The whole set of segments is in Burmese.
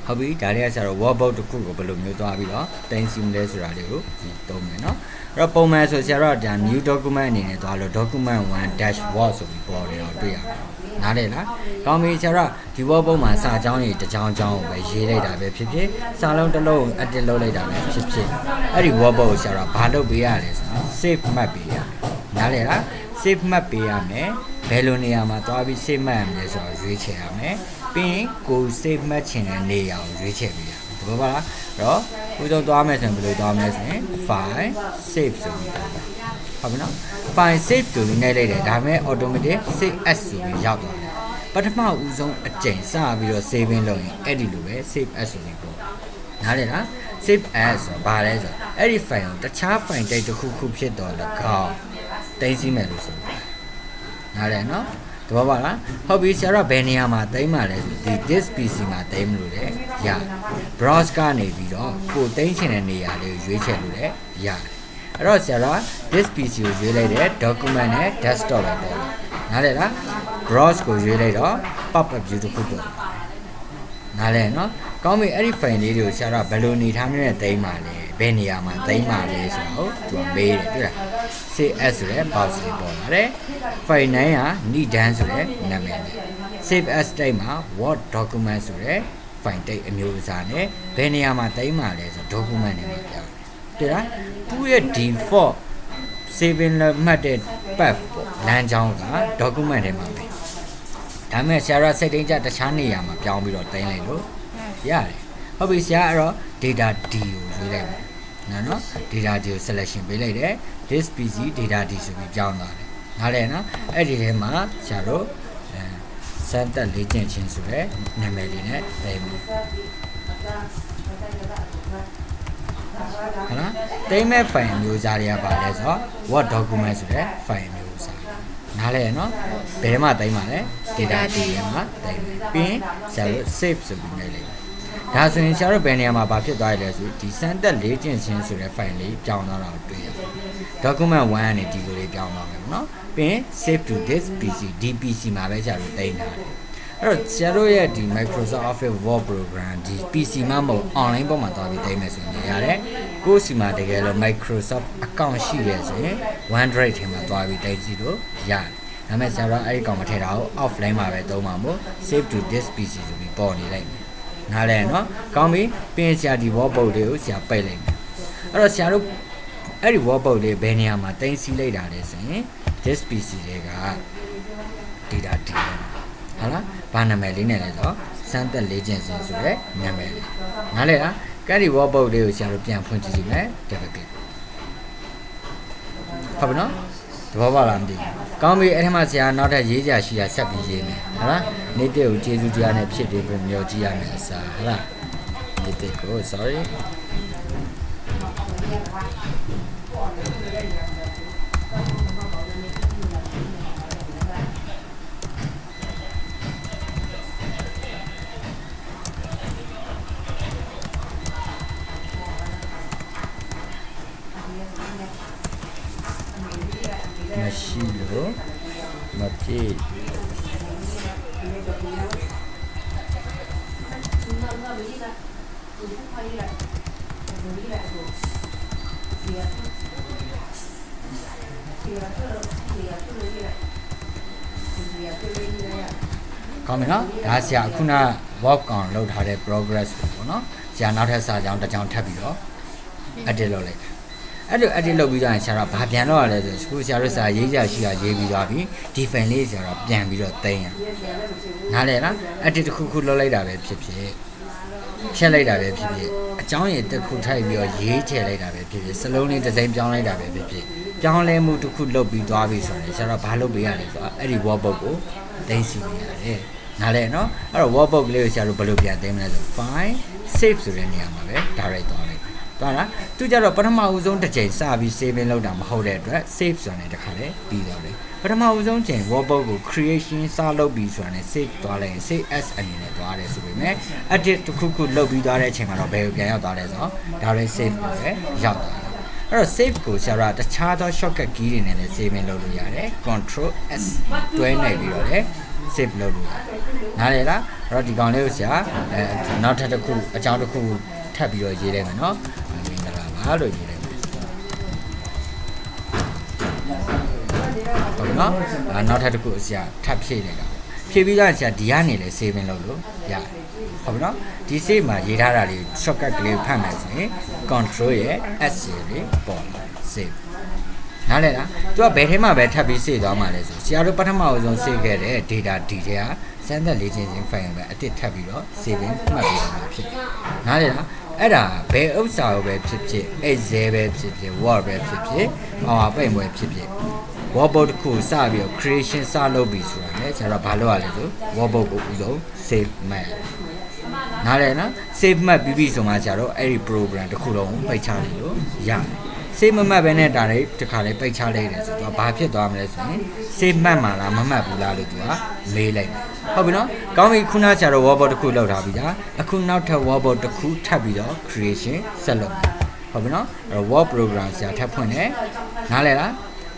ဟုတ်ပြီဒါတွေကဆရာတို့ workbook တစ်ခုကိုဘယ်လိုမျိုးသွားပြီးတော့တင်စီမလဲဆိုတာတွေကိုသုံးမယ်เนาะအဲ့တော့ပုံမှန်ဆိုဆရာတို့ကဒါ new document အနေနဲ့သွားလို့ document 1-word ဆိုပြီးပေါ်နေတော့တွေ့ရမှာနားလည်လားကောင်းပြီဆရာတို့ဒီ workbook မှာစာကြောင်းတွေတစ်ကြောင်းကြောင်းကိုပဲရေးလိုက်တာပဲဖြစ်ဖြစ်စာလုံးတစ်လုံး edit လုပ်လိုက်တာပဲဖြစ်ဖြစ်အဲ့ဒီ workbook ကိုဆရာတို့ဘာလုပ်ပေးရလဲဆိုတော့ save မှတ်ပေးရနားလည်လား save မှတ်ပေးရမယ်ဘယ်လိုနေရာမှာသွားပြီး save မှတ်ရမလဲဆိုတော့ရွေးချယ်ရမယ်ပြီးရင်ကို save မှတ်ချင်တဲ့နေရာကိုရွေးချယ်ပေးရမယ်ဒီလိုပါလားအဲ့တော့ဦးဆုံးသွားမယ်ဆိုရင်ဘယ်လိုသွားမလဲဆိုရင် file save ဆိုပြီးသွားမယ်ဟုတ်ပြီနော် file save ဆိုပြီးနှိပ်လိုက်တယ်ဒါပေမဲ့ automatic save as ဆိုပြီးရောက်သွားတယ်ပထမဦးဆုံးအကျင့်စပြီးတော့ saving လုပ်ရင်အဲ့ဒီလိုပဲ save as ဆိုပြီးပေါ့နားလည်လား save as ဆိုဘာလဲဆိုအဲ့ဒီ file ကိုတခြား file တိတ်တစ်ခုခုဖြစ်တော့၎င်းတင်စီမယ်လို့ဆိုနားလည်နော်တဘောပါလားဟုတ်ပြီဆရာတို့ဘယ်နေရာမှာတိမ့်မှလဲဆိုဒီ this PC မှာတိမ့်မလို့လေရ browse ကနေပြီးတော့ကိုတိမ့်ချင်တဲ့နေရာလေးကိုရွေးချယ်လို့လေရတယ်အဲ့တော့ဆရာတို့ this PC ကိုရွေးလိုက်တဲ့ document နဲ့ desktop ပဲပေါ့နားလည်လား browse ကိုရွေးလိုက်တော့ pop up view တစ်ခုပေါ့နားလည်နော်ကောင်းပြီအဲ့ဒီ file လေးတွေကိုဆရာတို့ဘယ်လိုနေထားမျိုးနဲ့တိမ့်မှလဲဘယ်နေရာမှာတိမ့်မှလဲဆိုတော့သူကမေးတယ်တွေ့လား CS ဆိုတဲ့ box လေးပေါ်လာတယ် file name က need done ဆိုတဲ့နာမည်နဲ့ save as type မှာ word document ဆိုတဲ့ file type အမျိုးအစားနဲ့ဘယ်နေရာမှာတိမ့်မှလဲဆိုတော့ document နဲ့ပြောတယ်တွေ့လားသူ့ရဲ့ default saving မှတ်တဲ့ path ပေါ့လမ်းကြောင်းက document ထဲမှာပဲဒါပေမဲ့ဆရာတို့ setting ကြတခြားနေရာမှာပြောင်းပြီးတော့တင်လိုက်လို့ရတယ်ဟုတ်ပြီဆရာအဲ့တော့ data D ကိုရွေးလိုက်မယ်နော် data D ကို selection ပေးလိုက်တယ် this PC data D ဆိုပြီးပြောင်းသွားတယ်နားလည်နော်အဲ့ဒီထဲမှာဆရာတို့စမ်းသက်လေ့ကျင့်ခြင်းဆိုတဲ့နာမည်လေးနဲ့တင်မယ်ဟုတ်လားတင်မဲ့ file မျိုးစားတွေကပါလဲဆိုတော့ word document ဆိုတဲ့ file မျိုးစားနားလဲနော်ဘယ်မှာတင်မှာလဲ data D ထဲမှာတင်မယ်ပြီးရင်ဆရာတို့ save ဆိုပြီးနေလိုက်ဒါဆိုရင်ဆရာတို့ဘယ်နေရာမှာဘာဖြစ်သွားရလဲဆိုဒီစမ်းသက်လေ့ကျင့်ခြင်းဆိုတဲ့ file လေးပြောင်းသွားတာကိုတွေ့ရ document 1ကနေဒီလိုလေးပြောင်းသွားမယ်ပေါ့နော်ပြီးရင် save to this PC DPC မှာပဲဆရာတို့တင်ထားတယ်အဲ့တော့ဆရာတို့ရဲ့ဒီ Microsoft Office Word program ဒီ PC မှာမဟုတ် online ပေါ်မှာသွားပြီးတင်မယ်ဆိုရင်ရတယ်ကိုယ့်စီမှာတကယ်လို့ Microsoft account ရှိရဆိုရင် OneDrive ထဲမှာသွားပြီးတင်စီလို့ရတယ်ဒါပေမဲ့ဆရာတို့အဲ့ဒီကောင်မထည့်တာကို offline မှာပဲသုံးပါမို့ save to this PC ဆိုပြီးပေါ်နေလိုက်မယ်နားလဲနော်ကောင်းပြီပြင်ဆရာဒီ workbook လေးကိုဆရာပိတ်လိုက်မယ်အဲ့တော့ဆရာတို့အဲ့ဒီ workbook လေးဘယ်နေရာမှာတင်စီလိုက်တာလဲဆိုရင် this PC တွေက data D ဟုတ်လားဘာနာမည်လေးနဲ့လဲဆိုတော့စမ်းသက်လေ့ကျင့်ခြင်းဆိုတဲ့နာမည်လေးနားလဲလားကဲဒီ workbook လေးကိုဆရာတို့ပြန်ဖွင့်ကြည့်ကြည့်မယ် double click ဟုတ်ပြီနော်သဘောပေါက်လားမသိဘူးကောင်းပြီအဲ့ထက်မှဆရာနောက်ထပ်ရေးကြရှိတာဆက်ပြီးရေးမယ်ဟုတ်လားနေ့တစ်ကိုကျေးဇူးတရားနဲ့ဖြစ်တယ်ပုံမျိုးကြည့်ရမယ်အစားဟုတ်လားနေ့တစ်ကို sorry မရှိလို့မပြေကောင်းပြီနော်ဒါဆရာခုန work on လုပ်ထားတဲ့ progress ပေါ့နော်ဆရာနောက်ထပ်စာကြောင်းတစ်ကြောင်းထပ်ပြီးတော့ edit လုပ်လိုက်အဲ့လို edit လုပ်ပြီးတော့ဆရာတော့ဘာပြန်တော့ရလဲဆိုခုဆရာတို့စာရေးကြရှိတာရေးပြီးသွားပြီဒီ file လေးဆရာတော့ပြန်ပြီးတော့တင်ရနားလဲလား edit တစ်ခုခုလုပ်လိုက်တာပဲဖြစ်ဖြစ်ဖြတ်လိုက်တာပဲဖြစ်ဖြစ်အကြောင်းရည်တစ်ခုထိုက်ပြီးတော့ရေးချယ်လိုက်တာပဲဖြစ်ဖြစ်စလုံးလေးဒီဇိုင်းပြောင်းလိုက်တာပဲဖြစ်ဖြစ်ပြောင်းလဲမှုတစ်ခုလုပ်ပြီးသွားပြီဆိုရင်ဆရာတော့ဘာလုပ်ပေးရလဲဆိုတော့အဲ့ဒီ workbook ကိုတင်စီနေရတယ်နားလဲနော်အဲ့တော့ workbook လေးကိုဆရာတို့ဘယ်လိုပြန်တင်မလဲဆို file save ဆိုတဲ့နေရာမှာပဲ direct သွားလိုက်သွားလားသူကြတော့ပထမဦးဆုံးတစ်ချိန်စပြီး saving လုပ်တာမဟုတ်တဲ့အတွက် save ဆိုတာနဲ့တခါလေပြီးသွားတယ်ပထမဦးဆုံးချိန် workbook ကို creation စလုပ်ပြီးဆိုတာနဲ့ save သွားလိုက်ရင် save as အနေနဲ့သွားတယ်ဆိုပေမဲ့ edit တစ်ခုခုလုပ်ပြီးသွားတဲ့အချိန်မှာတော့ဘယ်ကိုပြန်ရောက်သွားလဲဆိုတော့ဒါလည်း save ကိုပဲရောက်သွားတယ်အဲ့တော့ save ကိုဆရာကတခြားသော shortcut key တွေနဲ့လည်း saving လုပ်လို့ရတယ် control s တွဲနေပြီးတော့လေ save လုပ်လို့နားလေလားအဲ့တော့ဒီကောင်လေးကိုဆရာနောက်ထပ်တစ်ခုအကြောင်းတစ်ခုထပ်ပြီးတော့ရေးလိုက်မယ်နော်မင်္ဂလာပါလို့ရေးလိုက်မယ်ဟုတ်နော်နောက်ထပ်တစ်ခုဆရာထပ်ဖြည့်လိုက်တာဖြည့်ပြီးတော့ဆရာဒီကနေလည်း saving လုပ်လို့ရတယ်ဟုတ်ပြီနော်ဒီ save မှာရေးထားတာလေး shortcut ကလေးဖတ်မယ်ဆိုရင် control ရဲ့ s လေးပေါ်လာ save နားလဲလားသူကဘယ်ထဲမှာပဲထပ်ပြီး save သွားမှာလဲဆိုဆရာတို့ပထမအဆုံး save ခဲ့တဲ့ data ဒီထဲကစမ်းသပ်လေ့ကျင့်ခြင်း file ပဲအစ်စ်ထပ်ပြီးတော့ saving မှတ်ပေးရမှာဖြစ်နားလဲလားအဲ့ဒါဘယ်ဥစ္စာကိုပဲဖြစ်ဖြစ် excel ပဲဖြစ်ဖြစ် word ပဲဖြစ်ဖြစ် powerpoint ပဲဖြစ်ဖြစ်Wordboard တစ်ခုစပြီးတော့ creation စလုပ်ပြီဆိုတာလေဆရာတို့ဘာလုပ်ရလဲဆို Wordboard ကိုဥဆုံး save မှတ်နားလဲနော် save မှတ်ပြီးပြီဆိုမှဆရာတို့အဲ့ဒီ program တစ်ခုလုံးပိတ်ချလိုက်လို့ရတယ် save မမှတ်ပဲနဲ့ဒါလေးတစ်ခါလေးပိတ်ချလိုက်တယ်ဆိုတော့ဘာဖြစ်သွားမလဲဆိုရင် save မှတ်မှာလားမမှတ်ဘူးလားလို့သူကမေးလိုက်တယ်ဟုတ်ပြီနော်ကောင်းပြီခုနဆရာတို့ Wordboard တစ်ခုလောက်ထားပြီးသားအခုနောက်ထပ် Wordboard တစ်ခုထပ်ပြီးတော့ creation ဆက်လုပ်ဟုတ်ပြီနော်အဲ့တော့ Word program ဆရာထပ်ဖွင့်တယ်နားလဲလား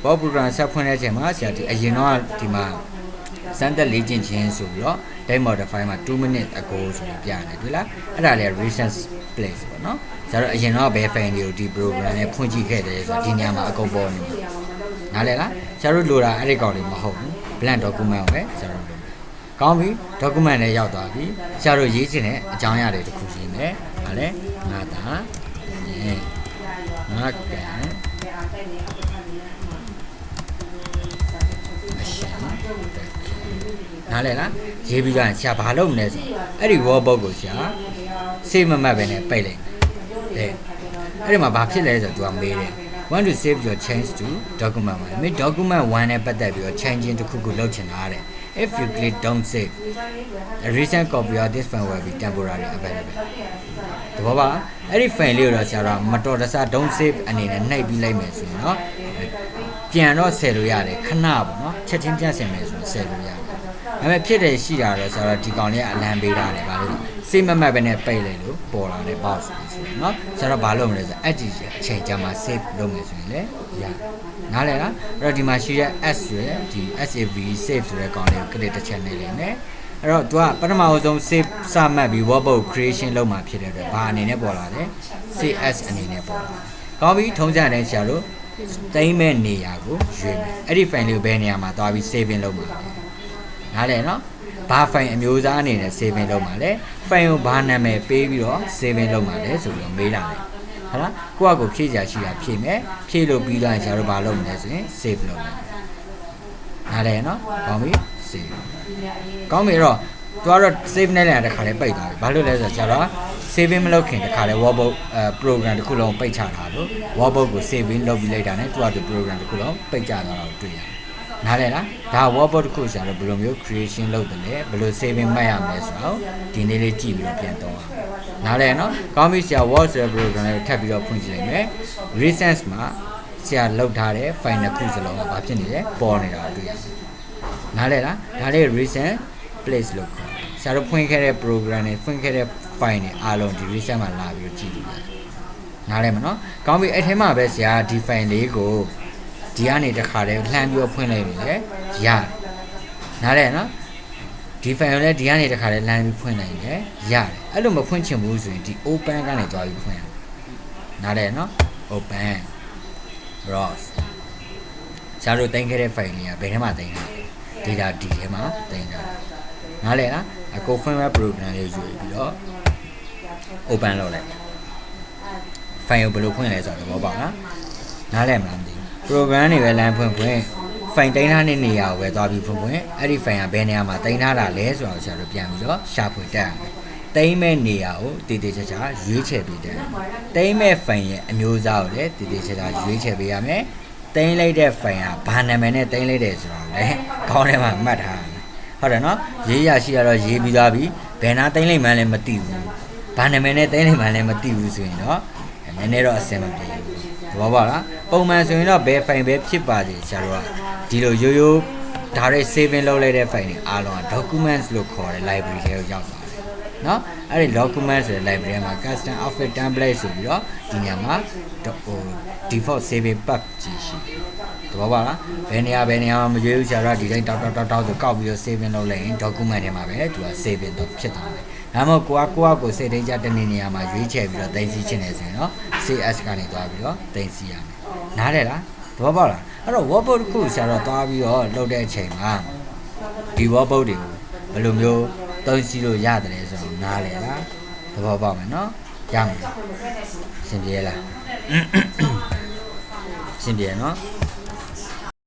Word program ဆက်ဖွင့်တဲ့အချိန်မှာဆရာဒီအရင်တော့ဒီမှာစမ်းသက်လေ့ကျင့်ခြင်းဆိုပြီးတော့ date modify မှာ2 minutes ago ဆိုပြီးပြရတယ်တွေ့လားအဲ့ဒါလည်း recent place ပေါ့နော်ဆရာတို့အရင်တော့ဘယ် file တွေကိုဒီ program နဲ့ဖွင့်ကြည့်ခဲ့တယ်ဆိုတော့ဒီညမှာအကုန်ပေါ်နေနားလဲလားဆရာတို့လိုတာအဲ့ဒီကောင်တွေမဟုတ်ဘူး blank document ကိုပဲဆရာတို့လိုတယ်ကောင်းပြီ document နဲ့ရောက်သွားပြီဆရာတို့ရေးချင်တဲ့အကြောင်းအရာတွေတစ်ခုရေးမယ်ဟာလဲငါတာငါကန်နားလဲလားရေးပြီးတော့ဆရာဘာလုပ်မလဲဆိုအဲ့ဒီ Wordboard ကိုဆရာ save မမှတ်ပဲနဲ့ပိတ်လိုက်တယ်အဲ့ဒီမှာဘာဖြစ်လဲဆိုတော့သူကမေးတယ် want to save your change to document 1 me document 1နဲ့ပတ်သက်ပြီးတော့ change တစ်ခုခုလုပ်ချင်တာတဲ့ if you click don't save a recent copy of this file will be temporarily available တဘောပါအဲ့ဒီ file လေးကိုတော့ဆရာကမတော်တဆ don't save အနေနဲ့နှိပ်ပြီးလိုက်မယ်ဆိုရင်เนาะပြန်တော့ဆယ်လို့ရတယ်ခဏပေါ့เนาะချက်ချင်းပြန်ဆင်မယ်ဆိုရင်ဆယ်လို့ရတယ်ဒါပေမဲ့ဖြစ်တယ်ရှိတာတော့ဆရာတော့ဒီကောင်လေးကအလံပေးတာလေဗါလို့စိတ်မမှတ်ပဲနဲ့ပိတ်လိုက်လို့ပေါ်လာတယ် box ဆိုเนาะဆရာတော့ဘာလုပ်မလဲဆိုအဲ့ဒီအချိန်ကြာမှာ save လုပ်မယ်ဆိုရင်လေရနားလဲလားအဲ့တော့ဒီမှာရှိတဲ့ s ဆိုရယ်ဒီ save save ဆိုတဲ့ကောင်လေးကို click တစ်ချက်နေလိမ့်မယ်အဲ့တော့ तू ကပထမဆုံး save စမှတ်ပြီး Wordboard creation လုပ်မှာဖြစ်တဲ့အတွက်ဘာအနေနဲ့ပေါ်လာလဲ cs အနေနဲ့ပေါ်လာကောင်းပြီထုံးစံတိုင်းဆရာတို့တိမ့်မဲ့နေရာကိုရွေးမယ်အဲ့ဒီ file လေးကိုဘယ်နေရာမှာသွားပြီး saving လုပ်မှာလဲနားလဲနော်ဘာ file အမျိုးအစားအနေနဲ့ saving လုပ်မှာလဲ file ကိုဘာနာမည်ပေးပြီးတော့ saving လုပ်မှာလဲဆိုပြီးတော့မေးလာတယ်ဟုတ်လားကိုယ့်အကိုဖြည့်ကြရှိတာဖြည့်မယ်ဖြည့်လို့ပြီးတော့ဆရာတို့ဘာလုပ်မလဲဆိုရင် save လုပ်မယ်နားလဲနော်ကောင်းပြီ save ကောင်းပြီတော့သူကတော့ save နဲ့လည်းတစ်ခါလေးပိတ်သွားပြီဘာလို့လဲဆိုတော့ဆရာတို့ saving မလုပ်ခင်တစ်ခါလေး Wordboard program တစ်ခုလုံးပိတ်ချတာလို့ Wordboard ကို saving လုပ်ပြီးလိုက်တာနဲ့သူကဒီ program တစ်ခုလုံးပိတ်ချသွားတာကိုတွေ့ရတယ်နားလဲလားဒါ Wordboard တစ်ခုဆရာတို့ဘယ်လိုမျိုး creation လုပ်တယ်လဲဘယ်လို saving မှတ်ရမလဲဆိုတော့ဒီနေ့လေးကြည့်ပြီးတော့ပြန်တော့နားလဲနော်ကောင်းပြီဆရာ Word ဆိုတဲ့ program လေးထပ်ပြီးတော့ဖွင့်ကြည့်လိုက်မယ် recent မှာဆရာလုပ်ထားတဲ့ file တစ်ခုစလုံးကဘာဖြစ်နေလဲပေါ်နေတာကိုတွေ့ရတယ်နားလဲလားဒါလေး recent place လို့ခေါ်ဆရာတို့ဖွင့်ခဲ့တဲ့ program တွေဖွင့်ခဲ့တဲ့ file တွေအားလုံးဒီ recent မှာလာပြီးကြည့်လို့ရတယ်နားလဲမနော်ကောင်းပြီအဲ့ထဲမှာပဲဆရာဒီ file လေးကိုဒီကနေတခါတည်းလှမ်းပြီးဖွင့်လိုက်ပြီလေရတယ်နားလဲနော်ဒီ file လည်းဒီကနေတခါတည်းလှမ်းပြီးဖွင့်လိုက်ရင်ရတယ်အဲ့လိုမဖွင့်ချင်ဘူးဆိုရင်ဒီ open ကနေကြွားပြီးဖွင့်ရအောင်နားလဲနော် open browse ဆရာတို့တင်ခဲ့တဲ့ file တွေကဘယ်ထဲမှာတင်လဲ data D ထဲမှာတင်တာနားလဲလားအကို firmware program လေးယူပြီးတော့ open လုပ်လိုက် file ကိုဘယ်လိုဖွင့်လဲဆိုတော့ဘောပါနော်နားလဲမလားမသိဘူး program တွေပဲလမ်းဖွင့်file တင်ထားတဲ့နေရာကိုပဲသွားပြီးဖွင့်အဲ့ဒီ file ကဘယ်နေရာမှာတင်ထားတာလဲဆိုတော့ဆရာတို့ပြန်ပြီးတော့ရှာဖွေတက်ရမယ်တိမ့်မဲ့နေရာကိုတည်တည်ချာချာရွေးချယ်ပေးတယ်တိမ့်မဲ့ file ရဲ့အမျိုးအစားကိုလည်းတည်တည်ချာချာရွေးချယ်ပေးရမယ်တိမ့်လိုက်တဲ့ file ကဘာနာမည်နဲ့တိမ့်လိုက်တယ်ဆိုတော့လည်းခေါင်းထဲမှာမှတ်ထားရမယ်ဟုတ်တယ်နော်ရေးရရှိရတော့ရေးပြီးသွားပြီဘယ်နာတိမ့်လိုက်မှန်းလည်းမသိဘူးဘာနာမည်နဲ့တိမ့်လိုက်မှန်းလည်းမသိဘူးဆိုရင်တော့နည်းနည်းတော့အဆင်မပြေဘူးသဘောပေါက်လားပုံမှန်ဆိုရင်တော့ဘယ် file ပဲဖြစ်ပါစေဆရာတို့ကဒီလိုရိုးရိုးဒါတွေ saving လုပ်လိုက်တဲ့ file တွေအားလုံးက documents လို့ခေါ်တဲ့ library ထဲကိုရောက်သွားတယ်เนาะအဲ့ဒီ documents ဆိုတဲ့ library မှာ custom outfit template ဆိုပြီးတော့ဒီညမှာdefault saving path ကြီးရှိတယ် တဘောပါလားဘယ်နေရာမှာမရွေးဘူးဆရာတို့ဒီတိုင်းတောက်ဆိုကောက်ပြီးတော့ saving လုပ်လိုက်ရင် document ထဲမှာပဲသူက saving တော့ဖြစ်သွားမယ်ဒါမှမဟုတ်ကိုစိတ်တိုင်းကြတဲ့နေရာမှာရွေးချယ်ပြီးတော့တင်စီချင်နေဆိုရင်တော့ CS ကနေသွားပြီးတော့တင်စီရမယ်နားတယ်လားတဘောပါလားအဲ့တော့ workbook တစ်ခုဆရာတို့သွားပြီးတော့လုပ်တဲ့အချိန်မှာဒီ workbook တွေကိုဘယ်လိုမျိုးသုံးစီလို့ရတယ်လဲဆိုတော့နားလေလားသဘောပေါက်မယ်နော်ရမယ်ရှင်ပြေလားရှင်ပြေနော်